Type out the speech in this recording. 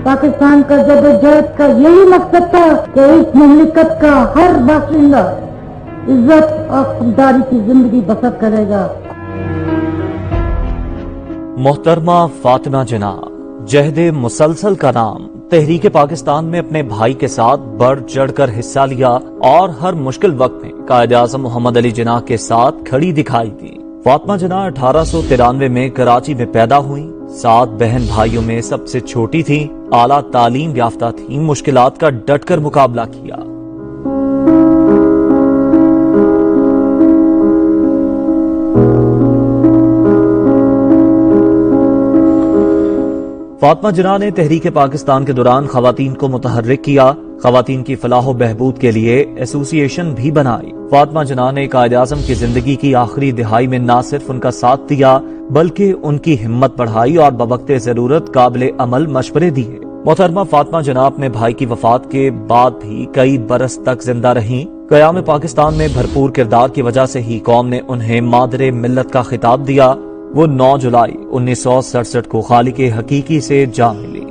पाकिस्तान का जदोजहद का यही मकसद था कि इस मुमलिकत का हर बाशिंदा इज्जत और खुददारी की जिंदगी बसर करेगा। मोहतरमा फातिमा जिन्ना, जहदे मुसलसल का नाम, तहरीक पाकिस्तान में अपने भाई के साथ बढ़ चढ़ कर हिस्सा लिया और हर मुश्किल वक्त में कायद आज़म मोहम्मद अली जिन्ना के साथ खड़ी दिखाई दी। फातिमा जिन्ना 1893 में कराची में पैदा हुई। 7 बहन भाइयों में सबसे छोटी थी, आला तालीम याफ्ता थी, मुश्किलात का डटकर मुकाबला किया। फातिमा जिन्ना ने तहरीक पाकिस्तान के दौरान खवातीन को मुतहर्रिक किया, खवातीन की फलाह बहबूद के लिए एसोसिएशन भी बनाई। फातिमा जिन्ना ने कायद आज़म की जिंदगी की आखिरी दिहाई में न सिर्फ उनका साथ दिया बल्कि उनकी हिम्मत बढ़ाई और बवक्ते जरूरत काबिल अमल मशवरे दिए। मोहतरमा फातिमा जिन्ना अपने भाई की वफात के बाद भी कई बरस तक जिंदा रहीं। क़याम पाकिस्तान में भरपूर किरदार की वजह से ही कौम ने उन्हें मादरे मिल्लत का खिताब दिया। वो 9 जुलाई 1967 को खालिक हकीकी से जा मिली।